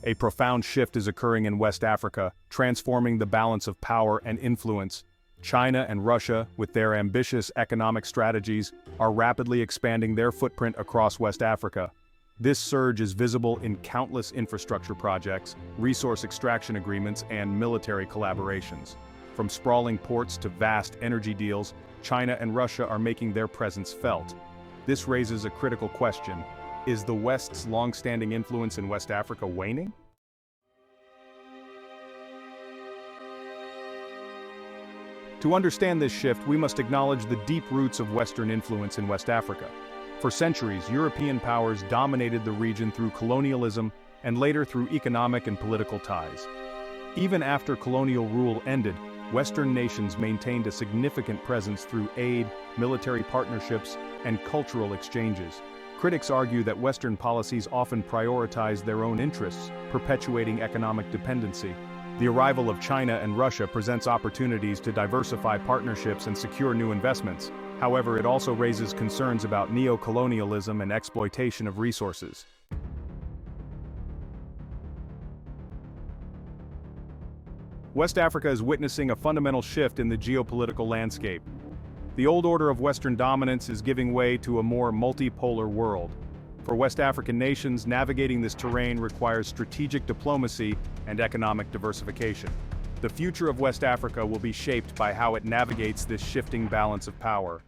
A profound shift is occurring in West Africa, transforming the balance of power and influence. China and Russia, with their ambitious economic strategies, are rapidly expanding their footprint across West Africa. This surge is visible in countless infrastructure projects, resource extraction agreements, and military collaborations. From sprawling ports to vast energy deals, China and Russia are making their presence felt. This raises a critical question: is the West's long-standing influence in West Africa waning? To understand this shift, we must acknowledge the deep roots of Western influence in West Africa. For centuries, European powers dominated the region through colonialism and later through economic and political ties. Even after colonial rule ended, Western nations maintained a significant presence through aid, military partnerships, and cultural exchanges. Critics argue that Western policies often prioritize their own interests, perpetuating economic dependency. The arrival of China and Russia presents opportunities to diversify partnerships and secure new investments. However, it also raises concerns about neo-colonialism and exploitation of resources. West Africa is witnessing a fundamental shift in the geopolitical landscape. The old order of Western dominance is giving way to a more multipolar world. For West African nations, navigating this terrain requires strategic diplomacy and economic diversification. The future of West Africa will be shaped by how it navigates this shifting balance of power.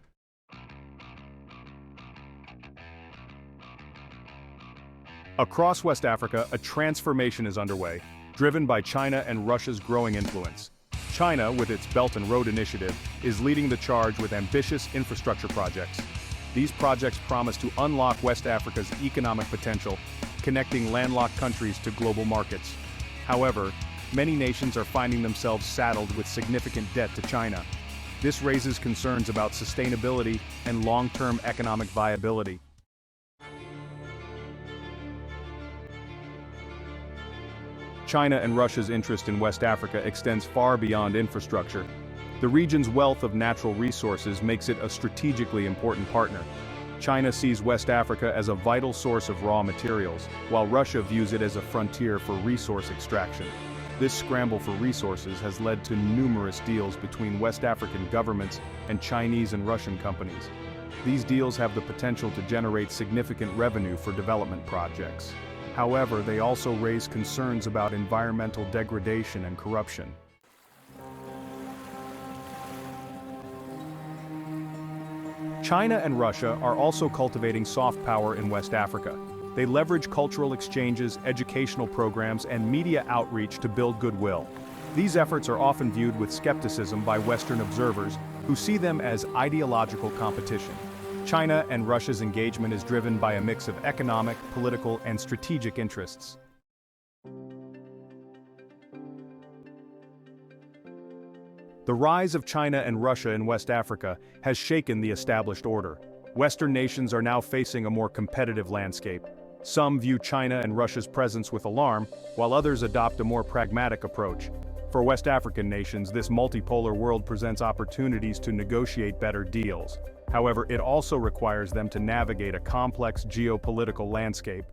Across West Africa, a transformation is underway, driven by China and Russia's growing influence. China, with its Belt and Road Initiative, is leading the charge with ambitious infrastructure projects. These projects promise to unlock West Africa's economic potential, connecting landlocked countries to global markets. However, many nations are finding themselves saddled with significant debt to China. This raises concerns about sustainability and long-term economic viability. China and Russia's interest in West Africa extends far beyond infrastructure. The region's wealth of natural resources makes it a strategically important partner. China sees West Africa as a vital source of raw materials, while Russia views it as a frontier for resource extraction. This scramble for resources has led to numerous deals between West African governments and Chinese and Russian companies. These deals have the potential to generate significant revenue for development projects. However, they also raise concerns about environmental degradation and corruption. China and Russia are also cultivating soft power in West Africa. They leverage cultural exchanges, educational programs, and media outreach to build goodwill. These efforts are often viewed with skepticism by Western observers, who see them as ideological competition. China and Russia's engagement is driven by a mix of economic, political, and strategic interests. The rise of China and Russia in West Africa has shaken the established order. Western nations are now facing a more competitive landscape. Some view China and Russia's presence with alarm, while others adopt a more pragmatic approach. For West African nations, this multipolar world presents opportunities to negotiate better deals. However, it also requires them to navigate a complex geopolitical landscape.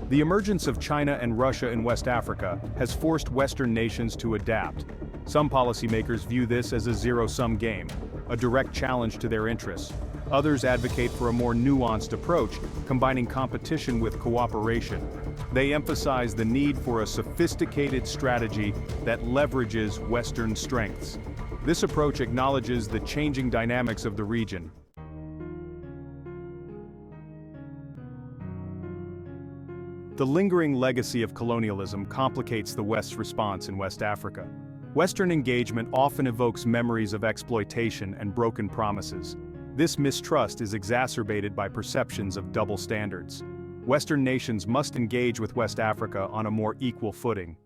The emergence of China and Russia in West Africa has forced Western nations to adapt. Some policymakers view this as a zero-sum game, a direct challenge to their interests. Others advocate for a more nuanced approach, combining competition with cooperation. They emphasize the need for a sophisticated strategy that leverages Western strengths. This approach acknowledges the changing dynamics of the region. The lingering legacy of colonialism complicates the West's response in West Africa. Western engagement often evokes memories of exploitation and broken promises. This mistrust is exacerbated by perceptions of double standards. Western nations must engage with West Africa on a more equal footing.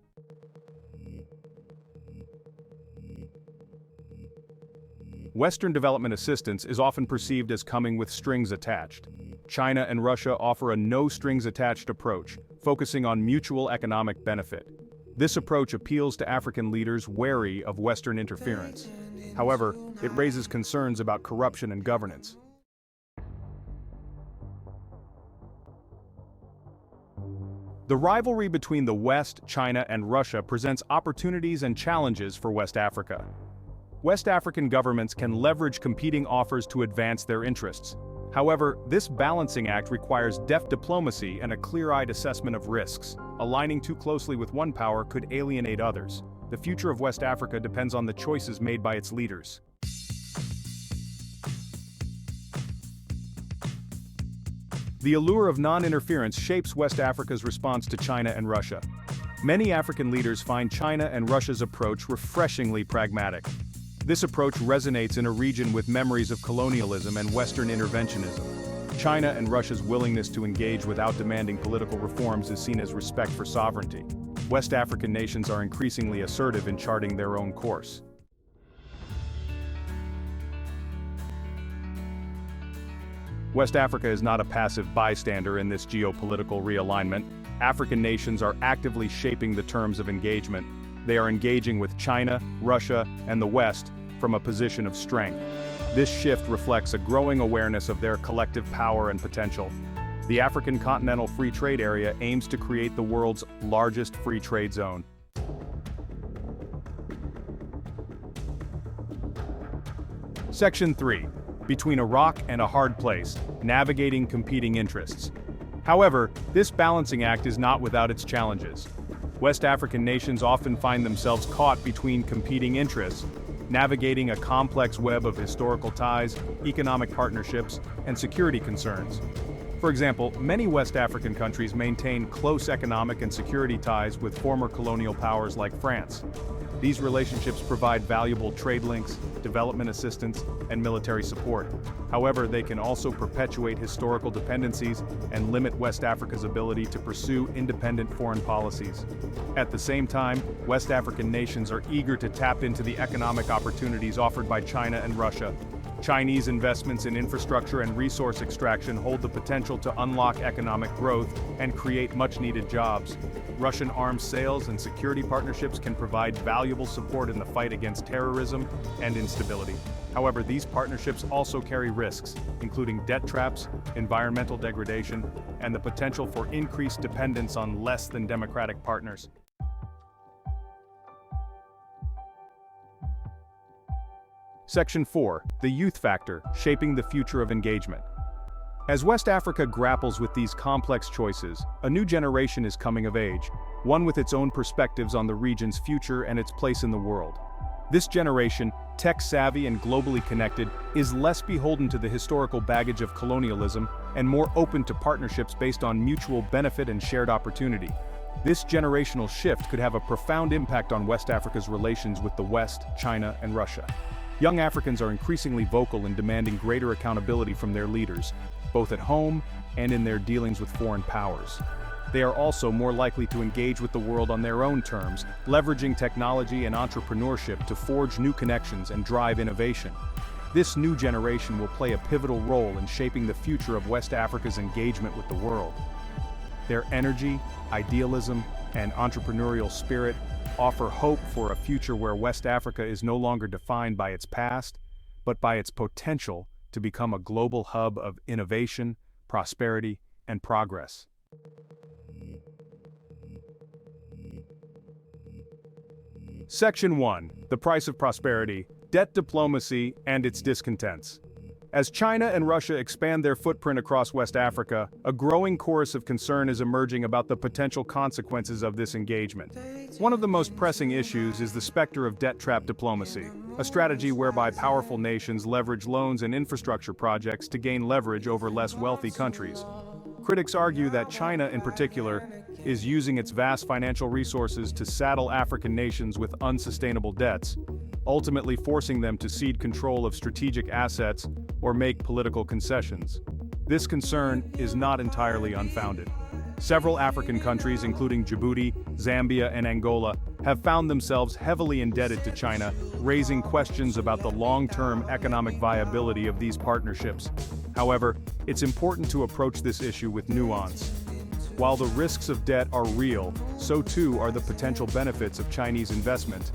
Western development assistance is often perceived as coming with strings attached. China and Russia offer a no-strings-attached approach, focusing on mutual economic benefit. This approach appeals to African leaders wary of Western interference. However, it raises concerns about corruption and governance. The rivalry between the West, China, and Russia presents opportunities and challenges for West Africa. West African governments can leverage competing offers to advance their interests. However, this balancing act requires deft diplomacy and a clear-eyed assessment of risks. Aligning too closely with one power could alienate others. The future of West Africa depends on the choices made by its leaders. The allure of non-interference shapes West Africa's response to China and Russia. Many African leaders find China and Russia's approach refreshingly pragmatic. This approach resonates in a region with memories of colonialism and Western interventionism. China and Russia's willingness to engage without demanding political reforms is seen as respect for sovereignty. West African nations are increasingly assertive in charting their own course. West Africa is not a passive bystander in this geopolitical realignment. African nations are actively shaping the terms of engagement. They are engaging with China, Russia, and the West from a position of strength. This shift reflects a growing awareness of their collective power and potential. The African Continental Free Trade Area aims to create the world's largest free trade zone. Section 3. Between a rock and a hard place, navigating competing interests. However, this balancing act is not without its challenges. West African nations often find themselves caught between competing interests, navigating a complex web of historical ties, economic partnerships, and security concerns. For example, many West African countries maintain close economic and security ties with former colonial powers like France. These relationships provide valuable trade links, development assistance, and military support. However, they can also perpetuate historical dependencies and limit West Africa's ability to pursue independent foreign policies. At the same time, West African nations are eager to tap into the economic opportunities offered by China and Russia. Chinese investments in infrastructure and resource extraction hold the potential to unlock economic growth and create much-needed jobs. Russian arms sales and security partnerships can provide valuable support in the fight against terrorism and instability. However, these partnerships also carry risks, including debt traps, environmental degradation, and the potential for increased dependence on less than democratic partners. Section 4. The Youth Factor, Shaping the Future of Engagement. As West Africa grapples with these complex choices, a new generation is coming of age, one with its own perspectives on the region's future and its place in the world. This generation, tech-savvy and globally connected, is less beholden to the historical baggage of colonialism and more open to partnerships based on mutual benefit and shared opportunity. This generational shift could have a profound impact on West Africa's relations with the West, China, and Russia. Young Africans are increasingly vocal in demanding greater accountability from their leaders, both at home and in their dealings with foreign powers. They are also more likely to engage with the world on their own terms, leveraging technology and entrepreneurship to forge new connections and drive innovation. This new generation will play a pivotal role in shaping the future of West Africa's engagement with the world. Their energy, idealism, and entrepreneurial spirit offer hope for a future where West Africa is no longer defined by its past, but by its potential to become a global hub of innovation, prosperity, and progress. Section 1. The Price of Prosperity, Debt Diplomacy, and its Discontents. As China and Russia expand their footprint across West Africa, a growing chorus of concern is emerging about the potential consequences of this engagement. One of the most pressing issues is the specter of debt trap diplomacy, a strategy whereby powerful nations leverage loans and infrastructure projects to gain leverage over less wealthy countries. Critics argue that China, in particular, is using its vast financial resources to saddle African nations with unsustainable debts, ultimately forcing them to cede control of strategic assets or make political concessions. This concern is not entirely unfounded. Several African countries, including Djibouti, Zambia, and Angola, have found themselves heavily indebted to China, raising questions about the long-term economic viability of these partnerships. However, it's important to approach this issue with nuance. While the risks of debt are real, so too are the potential benefits of Chinese investment.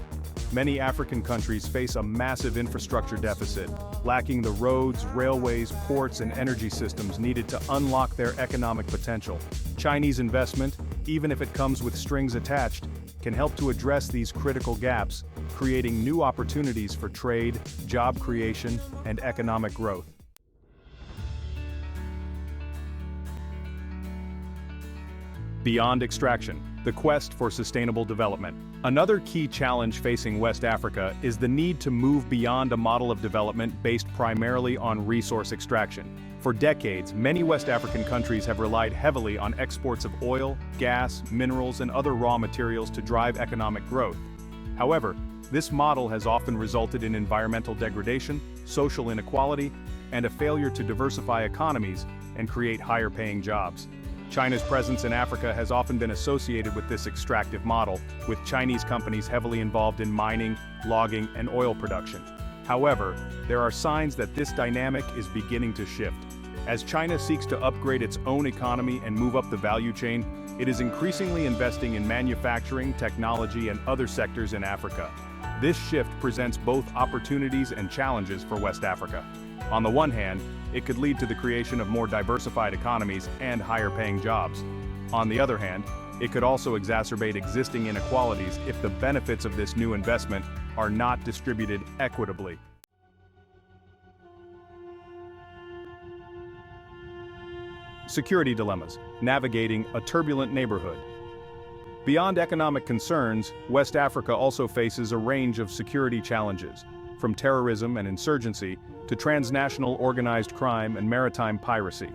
Many African countries face a massive infrastructure deficit, lacking the roads, railways, ports, and energy systems needed to unlock their economic potential. Chinese investment, even if it comes with strings attached, can help to address these critical gaps, creating new opportunities for trade, job creation, and economic growth. Beyond extraction, the quest for sustainable development. Another key challenge facing West Africa is the need to move beyond a model of development based primarily on resource extraction. For decades, many West African countries have relied heavily on exports of oil, gas, minerals, and other raw materials to drive economic growth. However, this model has often resulted in environmental degradation, social inequality, and a failure to diversify economies and create higher-paying jobs. China's presence in Africa has often been associated with this extractive model, with Chinese companies heavily involved in mining, logging, and oil production. However, there are signs that this dynamic is beginning to shift. As China seeks to upgrade its own economy and move up the value chain, it is increasingly investing in manufacturing, technology, and other sectors in Africa. This shift presents both opportunities and challenges for West Africa. On the one hand, it could lead to the creation of more diversified economies and higher-paying jobs. On the other hand, it could also exacerbate existing inequalities if the benefits of this new investment are not distributed equitably. Security dilemmas: navigating a turbulent neighborhood. Beyond economic concerns, West Africa also faces a range of security challenges, from terrorism and insurgency to transnational organized crime and maritime piracy.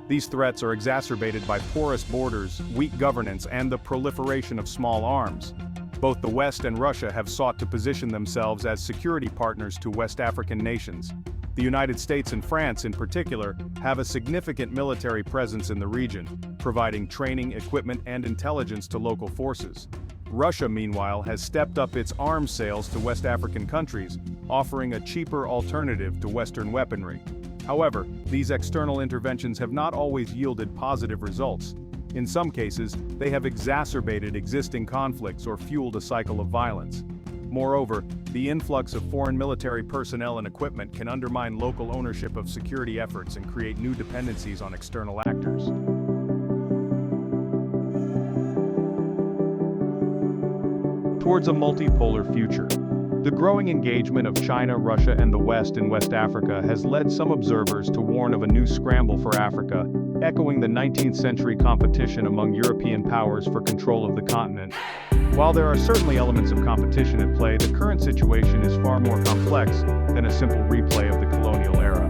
These threats are exacerbated by porous borders, weak governance, and the proliferation of small arms. Both the West and Russia have sought to position themselves as security partners to West African nations. The United States and France, in particular, have a significant military presence in the region, providing training, equipment, and intelligence to local forces. Russia, meanwhile, has stepped up its arms sales to West African countries, offering a cheaper alternative to Western weaponry. However, these external interventions have not always yielded positive results. In some cases, they have exacerbated existing conflicts or fueled a cycle of violence. Moreover, the influx of foreign military personnel and equipment can undermine local ownership of security efforts and create new dependencies on external actors. Towards a multipolar future. The growing engagement of China, Russia, and the West in West Africa has led some observers to warn of a new scramble for Africa, echoing the 19th century competition among European powers for control of the continent. While there are certainly elements of competition at play, the current situation is far more complex than a simple replay of the colonial era.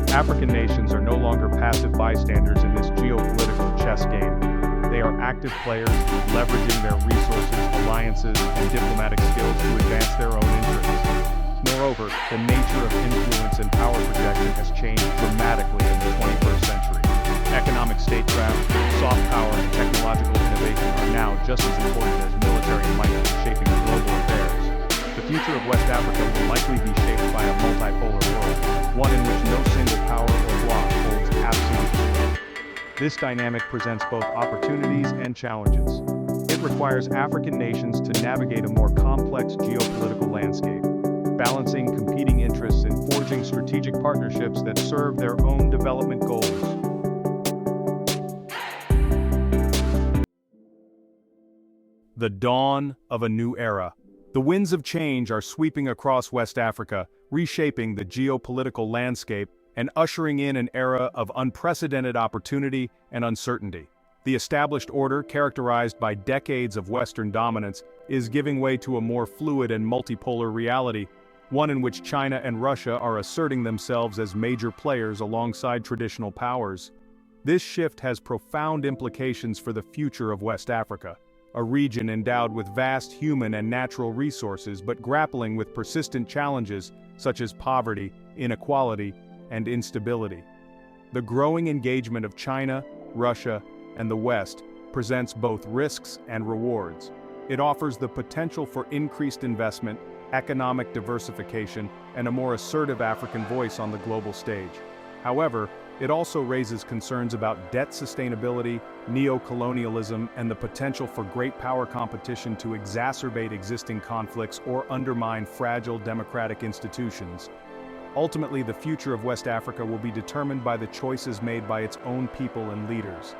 African nations are no longer passive bystanders in this geopolitical chess game. They are active players, leveraging their resources, alliances, and diplomatic skills to advance their own interests. Moreover, the nature of influence and power projection has changed dramatically in the 21st century. Economic statecraft, soft power, and technological innovation are now just as important as military might in shaping global affairs. The future of West Africa will likely be shaped by a multipolar world, one in which no single power or bloc holds absolute sway. This dynamic presents both opportunities and challenges. It requires African nations to navigate a more complex geopolitical landscape, balancing competing interests and forging strategic partnerships that serve their own development goals. The dawn of a new era. The winds of change are sweeping across West Africa, reshaping the geopolitical landscape and ushering in an era of unprecedented opportunity and uncertainty. The established order, characterized by decades of Western dominance, is giving way to a more fluid and multipolar reality, one in which China and Russia are asserting themselves as major players alongside traditional powers. This shift has profound implications for the future of West Africa, a region endowed with vast human and natural resources but grappling with persistent challenges such as poverty, inequality, and instability. The growing engagement of China, Russia, and the West presents both risks and rewards. It offers the potential for increased investment, economic diversification, and a more assertive African voice on the global stage. However, it also raises concerns about debt sustainability, neo-colonialism, and the potential for great power competition to exacerbate existing conflicts or undermine fragile democratic institutions. Ultimately, the future of West Africa will be determined by the choices made by its own people and leaders.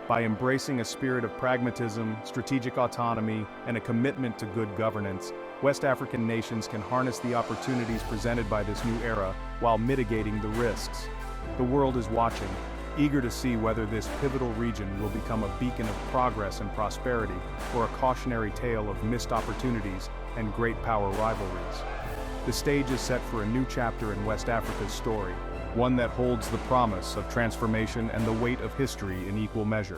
By embracing a spirit of pragmatism, strategic autonomy, and a commitment to good governance, West African nations can harness the opportunities presented by this new era while mitigating the risks. The world is watching, eager to see whether this pivotal region will become a beacon of progress and prosperity, or a cautionary tale of missed opportunities and great power rivalries. The stage is set for a new chapter in West Africa's story, one that holds the promise of transformation and the weight of history in equal measure.